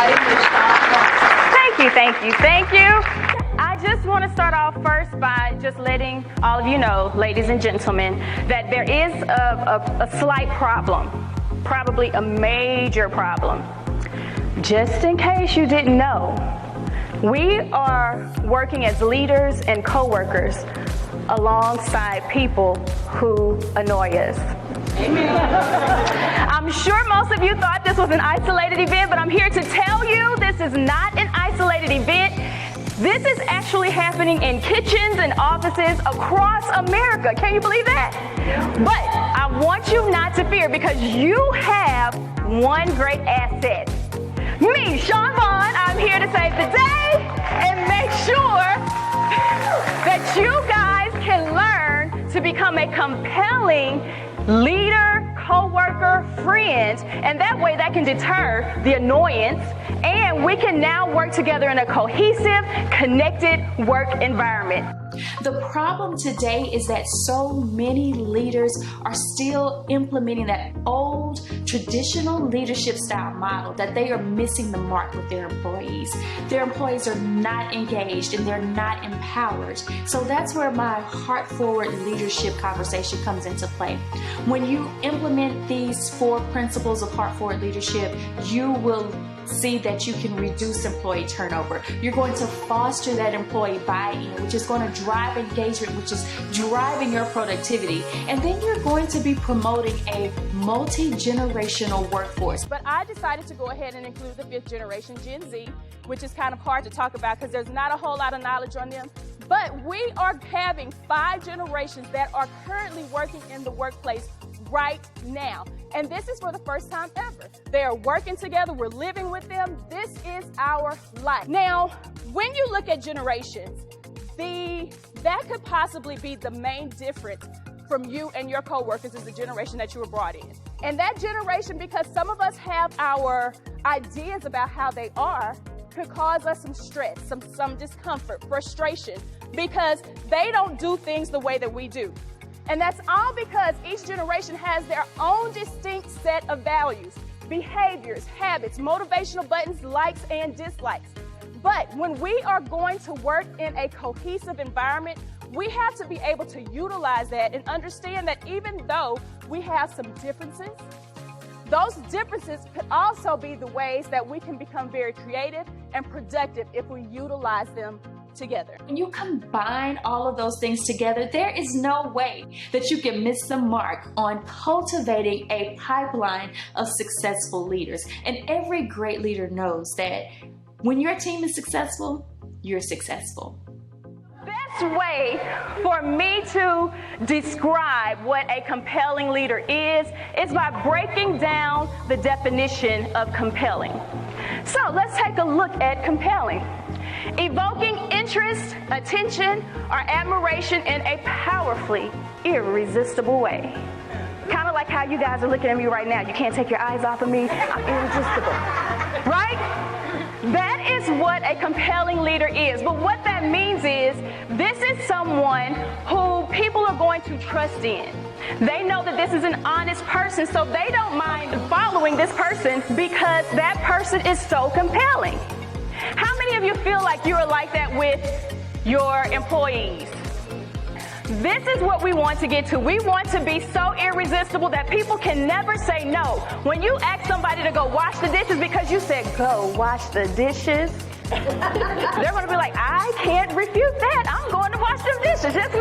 everybody, Ms. Chaun Vaughn. Thank you, thank you, thank you. I just want to start off first by just letting all of you know, ladies and gentlemen, that there is a slight problem, probably a major problem. Just in case you didn't know, we are working as leaders and co-workers alongside people who annoy us. Amen. I'm sure most of you thought this was an isolated event, but I'm here to tell you this is not an isolated event. This is actually happening in kitchens and offices across America. Can you believe that? But I want you not to fear, because you have one great asset. Me, Chaun Vaughn, I'm here to save the day and make sure that you guys can learn to become a compelling leader, co-worker, friend, and that way that can deter the annoyance, and we can now work together in a cohesive, connected work environment. The problem today is that so many leaders are still implementing that old traditional leadership style model, that they are missing the mark with their employees. Their employees are not engaged and they're not empowered. So that's where my heart forward leadership conversation comes into play. When you implement these 4 principles of heart forward leadership, you will see that you can reduce employee turnover. You're going to foster that employee buy-in, which is going to drive engagement, which is driving your productivity. And then you're going to be promoting a multi-generational workforce. But I decided to go ahead and include the 5th generation, Gen Z, which is kind of hard to talk about because there's not a whole lot of knowledge on them. But we are having 5 generations that are currently working in the workplace right now. And this is for the first time ever. They are working together, we're living with them. This is our life. Now, when you look at generations, that could possibly be the main difference from you and your coworkers is the generation that you were brought in. And that generation, because some of us have our ideas about how they are, could cause us some stress, some discomfort, frustration, because they don't do things the way that we do. And that's all because each generation has their own distinct set of values, behaviors, habits, motivational buttons, likes and dislikes. But when we are going to work in a cohesive environment, we have to be able to utilize that and understand that even though we have some differences, those differences could also be the ways that we can become very creative and productive if we utilize them together. When you combine all of those things together, there is no way that you can miss the mark on cultivating a pipeline of successful leaders. And every great leader knows that when your team is successful, you're successful. Best way for me to describe what a compelling leader is by breaking down the definition of compelling. So let's take a look at compelling. Evoking interest, attention, or admiration in a powerfully irresistible way. Kind of like how you guys are looking at me right now. You can't take your eyes off of me. I'm irresistible, right? That is what a compelling leader is. But what that means is this is someone who people are going to trust in. They know that this is an honest person, so they don't mind following this person because that person is so compelling. How many of you feel like you are like that with your employees? This is what we want to get to. We want to be so irresistible that people can never say no. When you ask somebody to go wash the dishes because you said, go wash the dishes, they're going to be like, I can't refute that. I'm going to wash them dishes. Yes,